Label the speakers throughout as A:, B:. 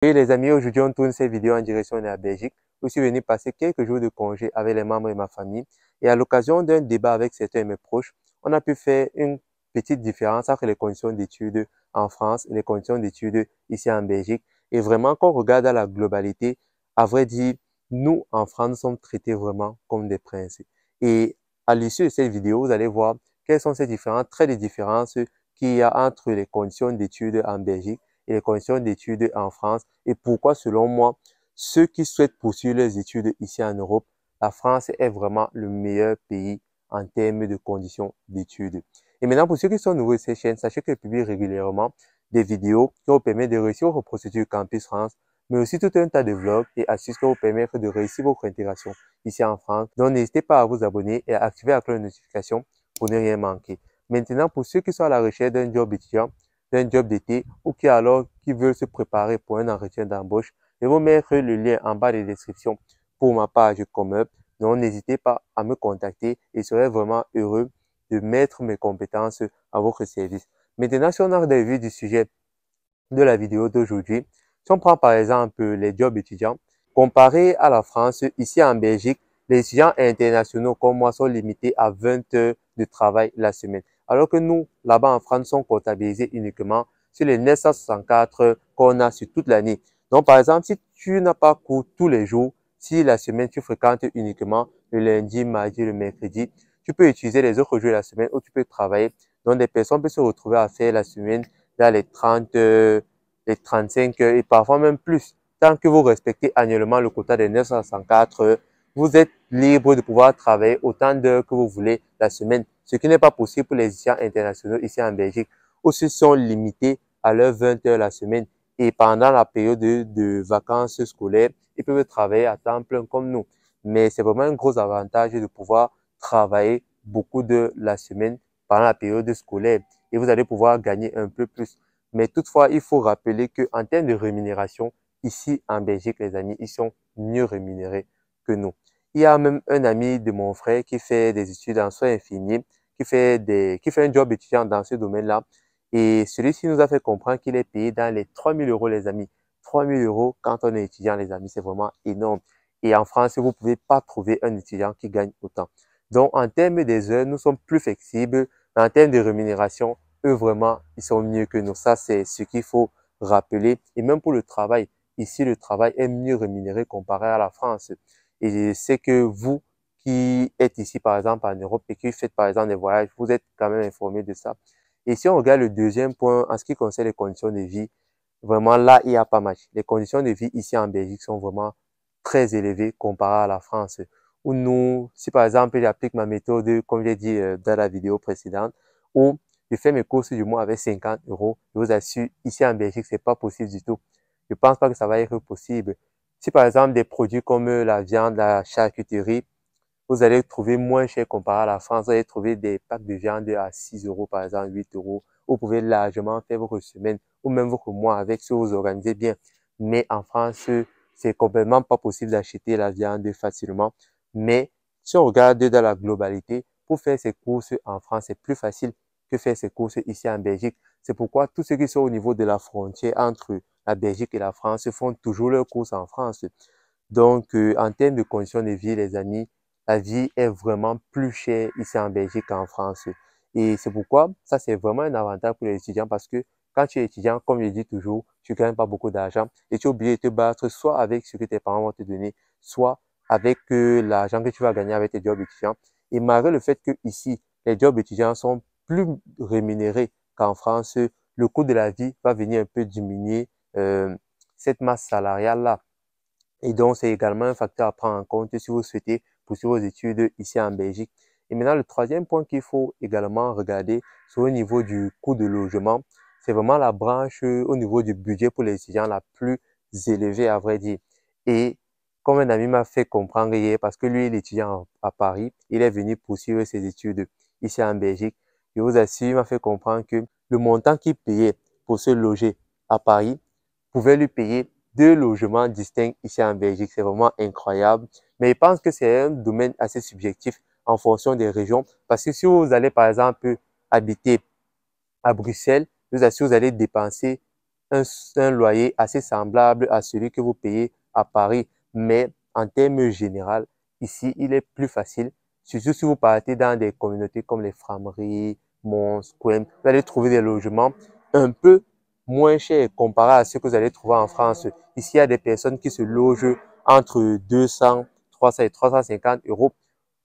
A: Et les amis, aujourd'hui on tourne cette vidéo en direction de la Belgique. Je suis venu passer quelques jours de congé avec les membres de ma famille et à l'occasion d'un débat avec certains de mes proches, on a pu faire une petite différence entre les conditions d'études en France et les conditions d'études ici en Belgique. Et vraiment, quand on regarde à la globalité, à vrai dire, nous en France, nous sommes traités vraiment comme des princes. Et à l'issue de cette vidéo, vous allez voir quels sont ces différents traits de différence qu'il y a entre les conditions d'études en Belgique et les conditions d'études en France et pourquoi, selon moi, ceux qui souhaitent poursuivre leurs études ici en Europe, la France est vraiment le meilleur pays en termes de conditions d'études. Et maintenant, pour ceux qui sont nouveaux sur cette chaîne, sachez que je publie régulièrement des vidéos qui vous permettent de réussir votre procédure Campus France, mais aussi tout un tas de vlogs et astuces qui vous permettent de réussir votre intégration ici en France. Donc, n'hésitez pas à vous abonner et à activer la cloche de notification pour ne rien manquer. Maintenant, pour ceux qui sont à la recherche d'un job étudiant, d'un job d'été ou qui veulent se préparer pour un entretien d'embauche, je vais vous mettre le lien en bas de description pour ma page Comeup. Donc, n'hésitez pas à me contacter et je serai vraiment heureux de mettre mes compétences à votre service. Maintenant, si on a des vues du sujet de la vidéo d'aujourd'hui, si on prend par exemple les jobs étudiants, comparé à la France, ici en Belgique, les étudiants internationaux comme moi sont limités à 20 heures de travail la semaine. Alors que nous, là-bas en France, sont comptabilisés uniquement sur les 964 heures qu'on a sur toute l'année. Donc, par exemple, si tu n'as pas cours tous les jours, si la semaine tu fréquentes uniquement le lundi, mardi, le mercredi, tu peux utiliser les autres jours de la semaine où tu peux travailler. Donc, des personnes peuvent se retrouver à faire la semaine dans les 30 heures, les 35 heures et parfois même plus. Tant que vous respectez annuellement le quota des 964 heures, vous êtes libre de pouvoir travailler autant d'heures que vous voulez la semaine, ce qui n'est pas possible pour les étudiants internationaux ici en Belgique, où ils sont limités à leurs 20 heures la semaine. Et pendant la période de vacances scolaires, ils peuvent travailler à temps plein comme nous. Mais c'est vraiment un gros avantage de pouvoir travailler beaucoup de la semaine pendant la période scolaire et vous allez pouvoir gagner un peu plus. Mais toutefois, il faut rappeler qu'en termes de rémunération, ici en Belgique, les amis, ils sont mieux rémunérés que nous. Il y a même un ami de mon frère qui fait des études en soins infirmiers, qui fait un job étudiant dans ce domaine-là. Et celui-ci nous a fait comprendre qu'il est payé dans les 3 000 euros, les amis. 3 000 euros quand on est étudiant, les amis, c'est vraiment énorme. Et en France, vous ne pouvez pas trouver un étudiant qui gagne autant. Donc, en termes des heures, nous sommes plus flexibles. Mais en termes de rémunération, eux, vraiment, ils sont mieux que nous. Ça, c'est ce qu'il faut rappeler. Et même pour le travail, ici, le travail est mieux rémunéré comparé à la France. Et je sais que vous qui êtes ici, par exemple, en Europe et qui faites, par exemple, des voyages, vous êtes quand même informés de ça. Et si on regarde le deuxième point, en ce qui concerne les conditions de vie, vraiment, là, il n'y a pas match. Les conditions de vie ici en Belgique sont vraiment très élevées comparé à la France. Où nous, si par exemple, j'applique ma méthode, comme j'ai dit dans la vidéo précédente, où je fais mes courses du mois avec 50 euros, je vous assure, ici en Belgique, c'est pas possible du tout. Je pense pas que ça va être possible. Si par exemple, des produits comme la viande, la charcuterie, vous allez trouver moins cher comparé à la France. Vous allez trouver des packs de viande à 6 euros, par exemple, 8 euros. Vous pouvez largement faire votre semaine ou même votre mois avec si vous organisez bien. Mais en France, c'est complètement pas possible d'acheter la viande facilement. Mais si on regarde dans la globalité, pour faire ses courses en France, c'est plus facile que faire ses courses ici en Belgique. C'est pourquoi tous ceux qui sont au niveau de la frontière entre la Belgique et la France font toujours leurs courses en France. Donc, en termes de conditions de vie, les amis, la vie est vraiment plus chère ici en Belgique qu'en France. Et c'est pourquoi ça, c'est vraiment un avantage pour les étudiants parce que quand tu es étudiant, comme je dis toujours, tu ne gagnes pas beaucoup d'argent et tu es obligé de te battre soit avec ce que tes parents vont te donner, soit avec l'argent que tu vas gagner avec tes jobs étudiants. Et malgré le fait que ici, les jobs étudiants sont plus rémunérés qu'en France, le coût de la vie va venir un peu diminuer cette masse salariale-là. Et donc, c'est également un facteur à prendre en compte si vous souhaitez poursuivre vos études ici en Belgique. Et maintenant, le troisième point qu'il faut également regarder, c'est au niveau du coût de logement. C'est vraiment la branche au niveau du budget pour les étudiants la plus élevée, à vrai dire. Et comme un ami m'a fait comprendre hier, parce que lui, il est étudiant à Paris, il est venu poursuivre ses études ici en Belgique. Je vous assure, il m'a fait comprendre que le montant qu'il payait pour se loger à Paris pouvait lui payer 2 logements distincts ici en Belgique. C'est vraiment incroyable. Mais je pense que c'est un domaine assez subjectif en fonction des régions. Parce que si vous allez, par exemple, habiter à Bruxelles, je vous assure, vous allez dépenser un loyer assez semblable à celui que vous payez à Paris. Mais en termes généraux, ici, il est plus facile. Surtout si vous partez dans des communautés comme les Frameries, Mons, Quem, vous allez trouver des logements un peu moins chers comparé à ce que vous allez trouver en France. Ici, il y a des personnes qui se logent entre 200, 300 et 350 euros,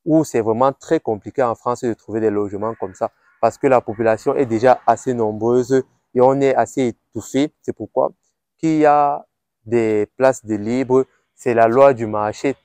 A: où c'est vraiment très compliqué en France de trouver des logements comme ça, parce que la population est déjà assez nombreuse et on est assez étouffé. C'est pourquoi qu'il y a des places de libre. C'est la loi du marché.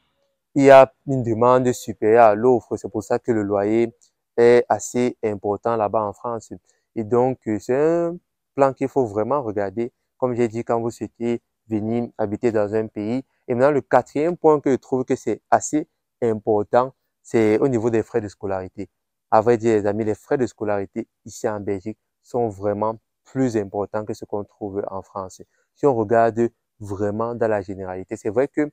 A: Il y a une demande supérieure à l'offre. C'est pour ça que le loyer est assez important là-bas en France. Et donc, c'est un plan qu'il faut vraiment regarder. Comme j'ai dit, quand vous souhaitez venir habiter dans un pays. Et maintenant, le quatrième point que je trouve que c'est assez important, c'est au niveau des frais de scolarité. À vrai dire, les amis, les frais de scolarité ici en Belgique sont vraiment plus importants que ce qu'on trouve en France. Si on regarde vraiment dans la généralité, c'est vrai que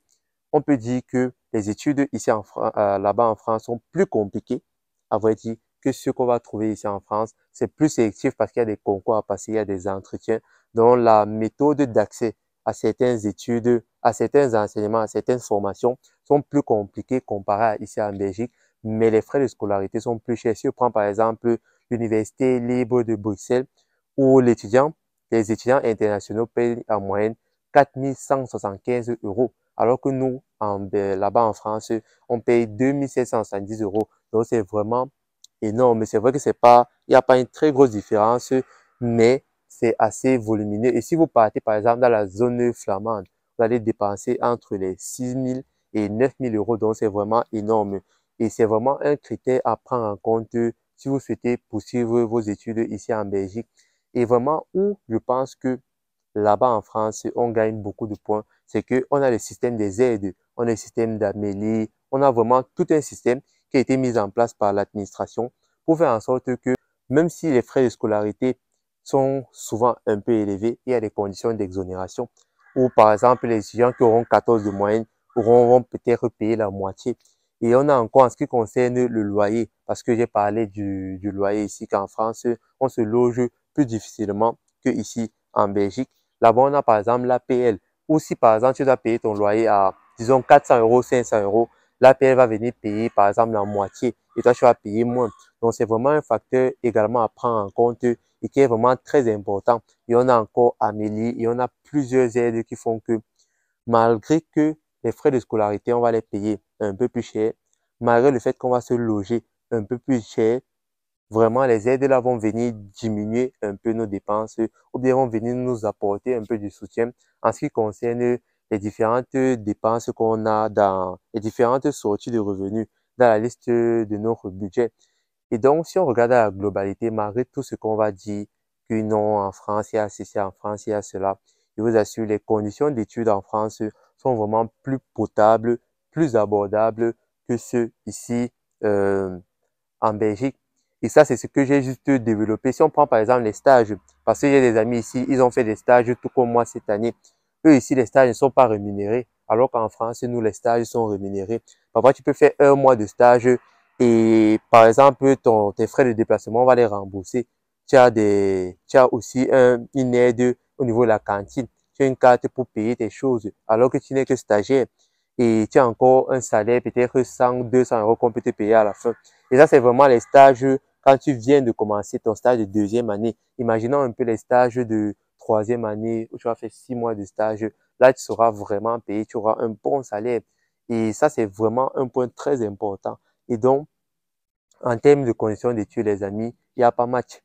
A: on peut dire que les études ici là-bas en France sont plus compliquées, à vrai dire, que ce qu'on va trouver ici en France. C'est plus sélectif parce qu'il y a des concours à passer, il y a des entretiens. Donc, la méthode d'accès à certaines études, à certains enseignements, à certaines formations sont plus compliquées comparées à ici en Belgique. Mais les frais de scolarité sont plus chers. Si on prend par exemple l'Université libre de Bruxelles, où les étudiants internationaux payent en moyenne 4 175 euros. Alors que nous, là-bas en France, on paye 2 770 euros. Donc, c'est vraiment énorme. C'est vrai que c'est pas, il n'y a pas une très grosse différence, mais c'est assez volumineux. Et si vous partez, par exemple, dans la zone flamande, vous allez dépenser entre les 6 000 et 9 000 euros. Donc, c'est vraiment énorme. Et c'est vraiment un critère à prendre en compte si vous souhaitez poursuivre vos études ici en Belgique. Et vraiment, où je pense que là-bas en France, on gagne beaucoup de points, c'est qu'on a le système des aides, on a le système d'Amélie, on a vraiment tout un système qui a été mis en place par l'administration pour faire en sorte que même si les frais de scolarité sont souvent un peu élevés, il y a des conditions d'exonération où par exemple les étudiants qui auront 14 de moyenne vont peut-être payer la moitié. Et on a encore en ce qui concerne le loyer, parce que j'ai parlé du loyer ici qu'en France, on se loge plus difficilement que ici en Belgique. Là-bas, on a par exemple l'APL. Ou si par exemple tu dois payer ton loyer à, disons, 400 euros, 500 euros, l'APL va venir payer par exemple la moitié et toi tu vas payer moins. Donc c'est vraiment un facteur également à prendre en compte et qui est vraiment très important. Et on a encore Amélie et on a plusieurs aides qui font que malgré que les frais de scolarité, on va les payer un peu plus cher, malgré le fait qu'on va se loger un peu plus cher, vraiment, les aides là vont venir diminuer un peu nos dépenses ou bien vont venir nous apporter un peu de soutien en ce qui concerne les différentes dépenses qu'on a dans les différentes sorties de revenus dans la liste de notre budget. Et donc, si on regarde à la globalité, malgré tout ce qu'on va dire, que non, en France, il y a ceci, en France, il y a cela, je vous assure, les conditions d'études en France sont vraiment plus potables, plus abordables que ceux ici en Belgique. Et ça, c'est ce que j'ai juste développé. Si on prend par exemple les stages, parce que j'ai des amis ici, ils ont fait des stages tout comme moi cette année. Eux ici, les stages ne sont pas rémunérés, alors qu'en France, nous, les stages sont rémunérés. Parfois, tu peux faire un mois de stage et par exemple, tes frais de déplacement, on va les rembourser. Tu as aussi une aide au niveau de la cantine. Tu as une carte pour payer tes choses, alors que tu n'es que stagiaire. Et tu as encore un salaire, peut-être 100, 200 euros qu'on peut te payer à la fin. Et ça, c'est vraiment les stages quand tu viens de commencer ton stage de deuxième année. Imaginons un peu les stages de troisième année où tu vas faire 6 mois de stage. Là, tu seras vraiment payé, tu auras un bon salaire. Et ça, c'est vraiment un point très important. Et donc, en termes de conditions d'études, les amis, il n'y a pas match.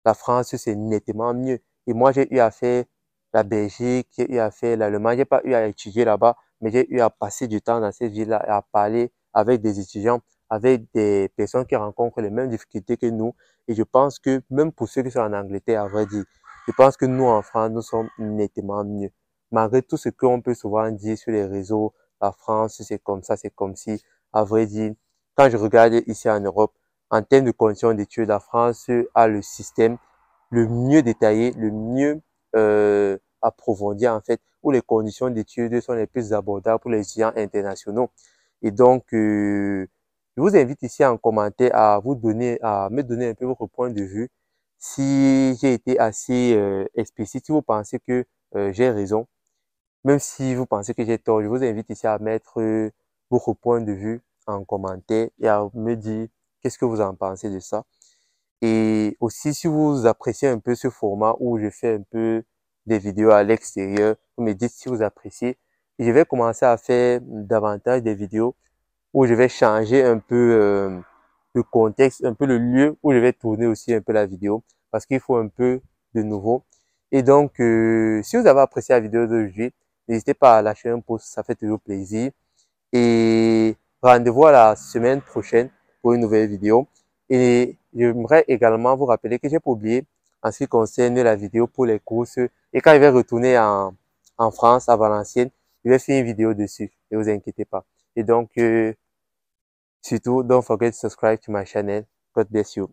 A: La France, c'est nettement mieux. Et moi, j'ai eu à faire la Belgique, j'ai eu à faire l'Allemagne. J'ai pas eu à étudier là-bas, mais j'ai eu à passer du temps dans ces villes-là et à parler avec des étudiants, avec des personnes qui rencontrent les mêmes difficultés que nous. Et je pense que même pour ceux qui sont en Angleterre, à vrai dire, je pense que nous, en France, nous sommes nettement mieux. Malgré tout ce qu'on peut souvent dire sur les réseaux, la France, c'est comme ça, c'est comme si, à vrai dire, quand je regarde ici en Europe, en termes de conditions d'études, la France a le système le mieux détaillé, le mieux approfondi en fait, où les conditions d'études sont les plus abordables pour les étudiants internationaux. Et donc, je vous invite ici en commentaire à me donner un peu votre point de vue. si j'ai été assez explicite, si vous pensez que j'ai raison, même si vous pensez que j'ai tort, je vous invite ici à mettre votre point de vue en commentaire et à me dire qu'est-ce que vous en pensez de ça. Et aussi, si vous appréciez un peu ce format où je fais un peu des vidéos à l'extérieur, vous me dites si vous appréciez. Et je vais commencer à faire davantage des vidéos où je vais changer un peu le contexte, un peu le lieu où je vais tourner aussi un peu la vidéo parce qu'il faut un peu de nouveau. Et donc, si vous avez apprécié la vidéo d'aujourd'hui, n'hésitez pas à lâcher un pouce, ça fait toujours plaisir. Et rendez-vous à la semaine prochaine pour une nouvelle vidéo. Et j'aimerais également vous rappeler que j'ai pas oublié en ce qui concerne la vidéo pour les courses. Et quand je vais retourner en France, à Valenciennes, je vais faire une vidéo dessus. Ne vous inquiétez pas. Et donc, surtout, don't forget to subscribe to my channel. God bless you.